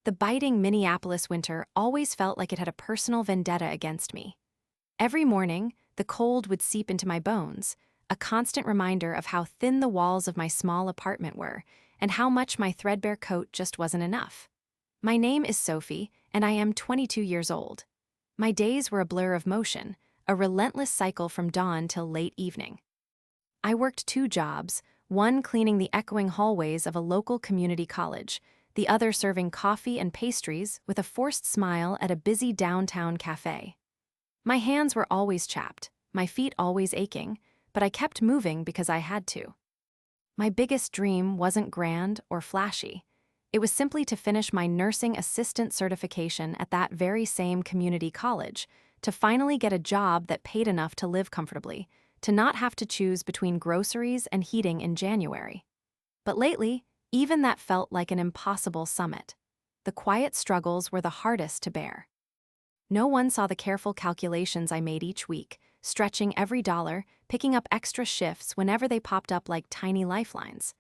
The biting Minneapolis winter always felt like it had a personal vendetta against me. Every morning, the cold would seep into my bones, a constant reminder of how thin the walls of my small apartment were and how much my threadbare coat just wasn't enough. My name is Sophie, and I am 22 years old. My days were a blur of motion, a relentless cycle from dawn till late evening. I worked two jobs, one cleaning the echoing hallways of a local community college, the other serving coffee and pastries with a forced smile at a busy downtown cafe. My hands were always chapped, my feet always aching, but I kept moving because I had to. My biggest dream wasn't grand or flashy. It was simply to finish my nursing assistant certification at that very same community college, to finally get a job that paid enough to live comfortably, to not have to choose between groceries and heating in January. But lately, even that felt like an impossible summit. The quiet struggles were the hardest to bear. No one saw the careful calculations I made each week, stretching every dollar, picking up extra shifts whenever they popped up like tiny lifelines.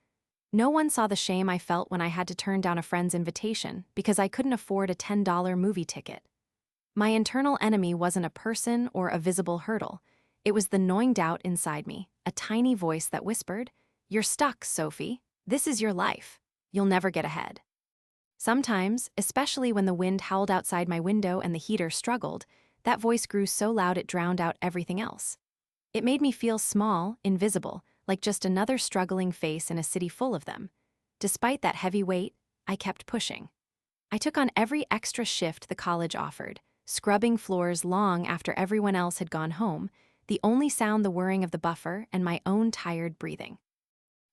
No one saw the shame I felt when I had to turn down a friend's invitation because I couldn't afford a $10 movie ticket. My internal enemy wasn't a person or a visible hurdle. It was the gnawing doubt inside me, a tiny voice that whispered, "You're stuck, Sophie. This is your life. You'll never get ahead." Sometimes, especially when the wind howled outside my window and the heater struggled, that voice grew so loud it drowned out everything else. It made me feel small, invisible, like just another struggling face in a city full of them. Despite that heavy weight, I kept pushing. I took on every extra shift the college offered, scrubbing floors long after everyone else had gone home, the only sound the whirring of the buffer and my own tired breathing.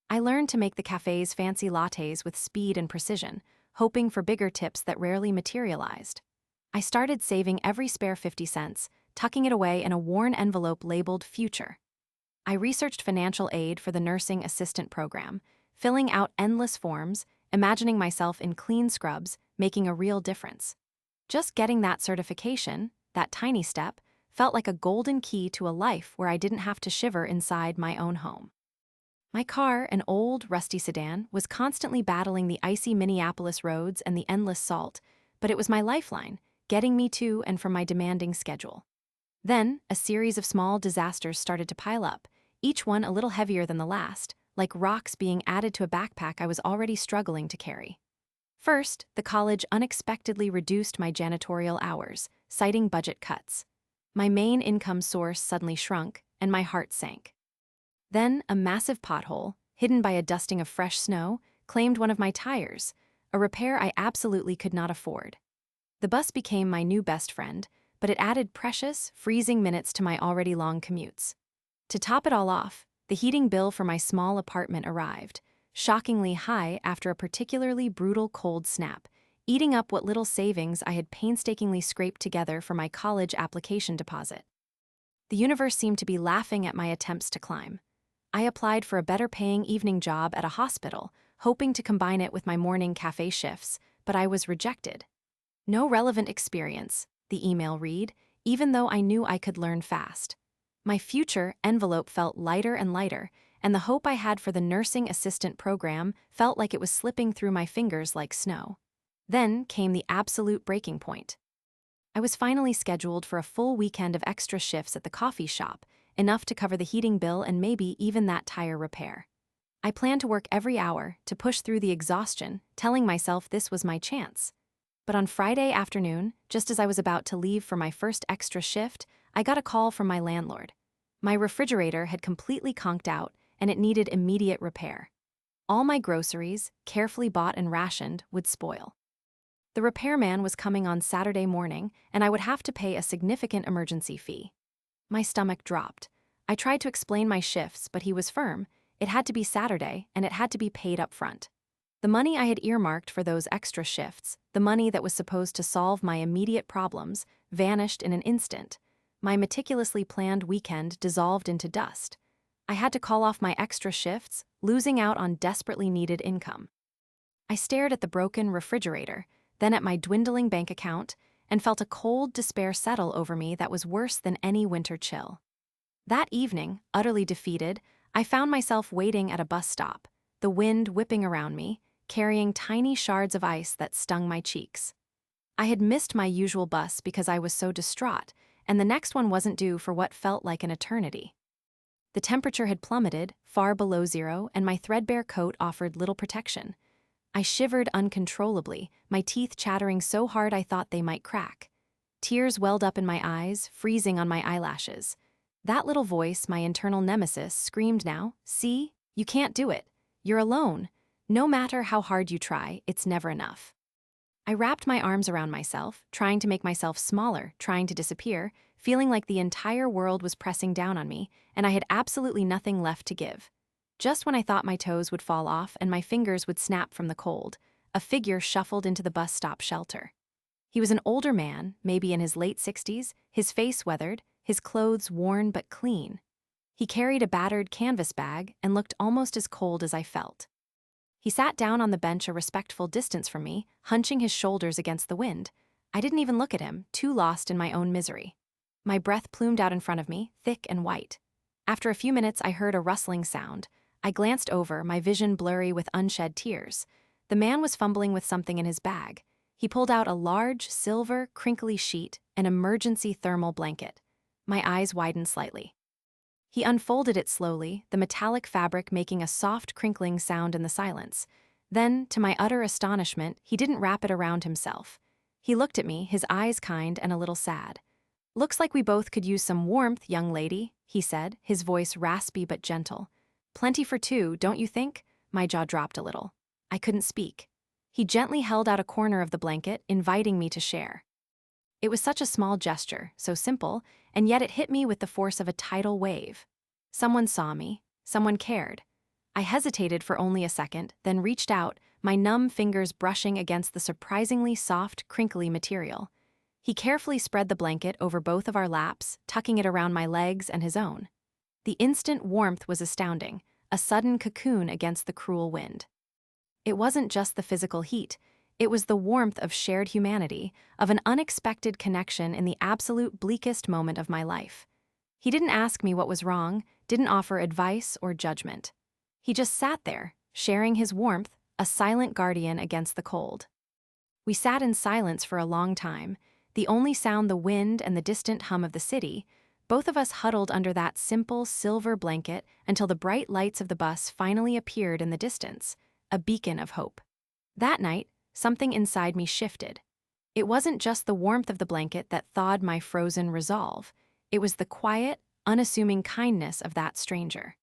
I learned to make the cafe's fancy lattes with speed and precision, hoping for bigger tips that rarely materialized. I started saving every spare 50 cents, tucking it away in a worn envelope labeled Future. I researched financial aid for the nursing assistant program, filling out endless forms, imagining myself in clean scrubs, making a real difference. Just getting that certification, that tiny step, felt like a golden key to a life where I didn't have to shiver inside my own home. My car, an old, rusty sedan, was constantly battling the icy Minneapolis roads and the endless salt, but it was my lifeline, getting me to and from my demanding schedule. Then, a series of small disasters started to pile up, each one a little heavier than the last, like rocks being added to a backpack I was already struggling to carry. First, the college unexpectedly reduced my janitorial hours, citing budget cuts. My main income source suddenly shrunk, and my heart sank. Then, a massive pothole, hidden by a dusting of fresh snow, claimed one of my tires, a repair I absolutely could not afford. The bus became my new best friend, but it added precious, freezing minutes to my already long commutes. To top it all off, the heating bill for my small apartment arrived, shockingly high after a particularly brutal cold snap, eating up what little savings I had painstakingly scraped together for my college application deposit. The universe seemed to be laughing at my attempts to climb. I applied for a better-paying evening job at a hospital, hoping to combine it with my morning cafe shifts, but I was rejected. No relevant experience, the email read, even though I knew I could learn fast. My future envelope felt lighter and lighter, and the hope I had for the nursing assistant program felt like it was slipping through my fingers like snow. Then came the absolute breaking point. I was finally scheduled for a full weekend of extra shifts at the coffee shop, enough to cover the heating bill and maybe even that tire repair. I planned to work every hour, to push through the exhaustion, telling myself this was my chance. But on Friday afternoon, just as I was about to leave for my first extra shift, I got a call from my landlord. My refrigerator had completely conked out, and it needed immediate repair. All my groceries, carefully bought and rationed, would spoil. The repairman was coming on Saturday morning, and I would have to pay a significant emergency fee. My stomach dropped. I tried to explain my shifts, but he was firm. It had to be Saturday, and it had to be paid up front. The money I had earmarked for those extra shifts, the money that was supposed to solve my immediate problems, vanished in an instant. My meticulously planned weekend dissolved into dust. I had to call off my extra shifts, losing out on desperately needed income. I stared at the broken refrigerator, then at my dwindling bank account, and felt a cold despair settle over me that was worse than any winter chill. That evening, utterly defeated, I found myself waiting at a bus stop, the wind whipping around me, carrying tiny shards of ice that stung my cheeks. I had missed my usual bus because I was so distraught, and the next one wasn't due for what felt like an eternity. The temperature had plummeted, far below zero, and my threadbare coat offered little protection. I shivered uncontrollably, my teeth chattering so hard I thought they might crack. Tears welled up in my eyes, freezing on my eyelashes. That little voice, my internal nemesis, screamed now, "See? You can't do it. You're alone. No matter how hard you try, it's never enough." I wrapped my arms around myself, trying to make myself smaller, trying to disappear, feeling like the entire world was pressing down on me, and I had absolutely nothing left to give. Just when I thought my toes would fall off and my fingers would snap from the cold, a figure shuffled into the bus stop shelter. He was an older man, maybe in his late 60s, his face weathered, his clothes worn but clean. He carried a battered canvas bag and looked almost as cold as I felt. He sat down on the bench a respectful distance from me, hunching his shoulders against the wind. I didn't even look at him, too lost in my own misery. My breath plumed out in front of me, thick and white. After a few minutes, I heard a rustling sound. I glanced over, my vision blurry with unshed tears. The man was fumbling with something in his bag. He pulled out a large, silver, crinkly sheet, an emergency thermal blanket. My eyes widened slightly. He unfolded it slowly, the metallic fabric making a soft crinkling sound in the silence. Then, to my utter astonishment, he didn't wrap it around himself. He looked at me, his eyes kind and a little sad. "Looks like we both could use some warmth, young lady," he said, his voice raspy but gentle. "Plenty for two, don't you think?" My jaw dropped a little. I couldn't speak. He gently held out a corner of the blanket, inviting me to share. It was such a small gesture, so simple, and yet it hit me with the force of a tidal wave. Someone saw me. Someone cared. I hesitated for only a second, then reached out, my numb fingers brushing against the surprisingly soft, crinkly material. He carefully spread the blanket over both of our laps, tucking it around my legs and his own. The instant warmth was astounding, a sudden cocoon against the cruel wind. It wasn't just the physical heat. It was the warmth of shared humanity, of an unexpected connection in the absolute bleakest moment of my life. He didn't ask me what was wrong, didn't offer advice or judgment. He just sat there, sharing his warmth, a silent guardian against the cold. We sat in silence for a long time, the only sound the wind and the distant hum of the city, both of us huddled under that simple silver blanket until the bright lights of the bus finally appeared in the distance, a beacon of hope. That night, something inside me shifted. It wasn't just the warmth of the blanket that thawed my frozen resolve. It was the quiet, unassuming kindness of that stranger.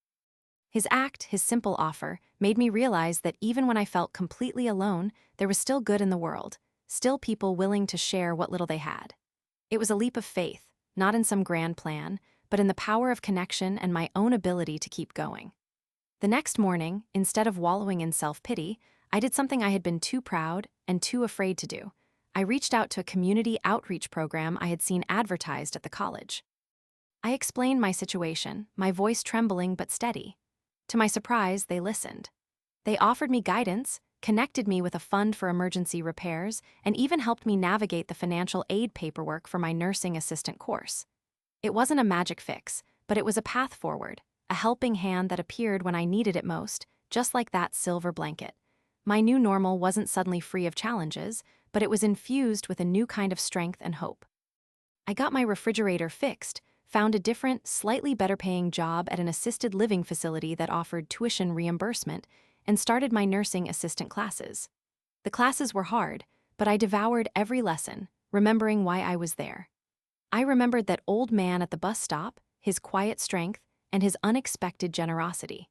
His act, his simple offer, made me realize that even when I felt completely alone, there was still good in the world, still people willing to share what little they had. It was a leap of faith, not in some grand plan, but in the power of connection and my own ability to keep going. The next morning, instead of wallowing in self-pity, I did something I had been too proud and too afraid to do. I reached out to a community outreach program I had seen advertised at the college. I explained my situation, my voice trembling but steady. To my surprise, they listened. They offered me guidance, connected me with a fund for emergency repairs, and even helped me navigate the financial aid paperwork for my nursing assistant course. It wasn't a magic fix, but it was a path forward, a helping hand that appeared when I needed it most, just like that silver blanket. My new normal wasn't suddenly free of challenges, but it was infused with a new kind of strength and hope. I got my refrigerator fixed, found a different, slightly better-paying job at an assisted living facility that offered tuition reimbursement, and started my nursing assistant classes. The classes were hard, but I devoured every lesson, remembering why I was there. I remembered that old man at the bus stop, his quiet strength, and his unexpected generosity.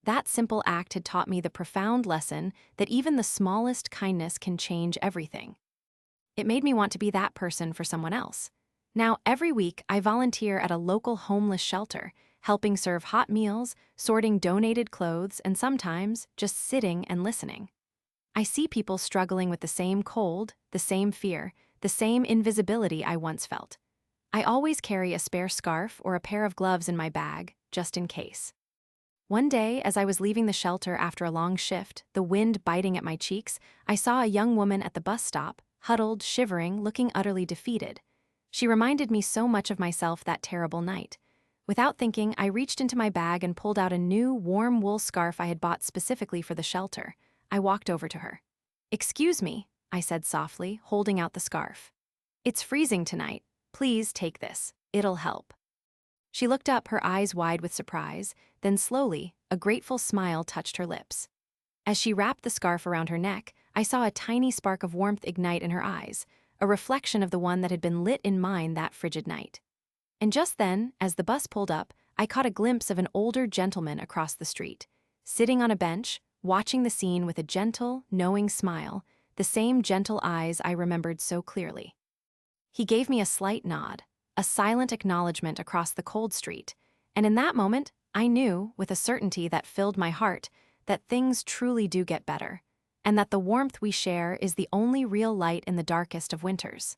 That simple act had taught me the profound lesson that even the smallest kindness can change everything. It made me want to be that person for someone else. Now, every week, I volunteer at a local homeless shelter, helping serve hot meals, sorting donated clothes, and sometimes just sitting and listening. I see people struggling with the same cold, the same fear, the same invisibility I once felt. I always carry a spare scarf or a pair of gloves in my bag, just in case. One day, as I was leaving the shelter after a long shift, the wind biting at my cheeks, I saw a young woman at the bus stop, huddled, shivering, looking utterly defeated. She reminded me so much of myself that terrible night. Without thinking, I reached into my bag and pulled out a new, warm wool scarf I had bought specifically for the shelter. I walked over to her. "Excuse me," I said softly, holding out the scarf. "It's freezing tonight. Please take this. It'll help." She looked up, her eyes wide with surprise, then slowly, a grateful smile touched her lips. As she wrapped the scarf around her neck, I saw a tiny spark of warmth ignite in her eyes, a reflection of the one that had been lit in mine that frigid night. And just then, as the bus pulled up, I caught a glimpse of an older gentleman across the street, sitting on a bench, watching the scene with a gentle, knowing smile, the same gentle eyes I remembered so clearly. He gave me a slight nod, a silent acknowledgement across the cold street, and in that moment, I knew, with a certainty that filled my heart, that things truly do get better, and that the warmth we share is the only real light in the darkest of winters.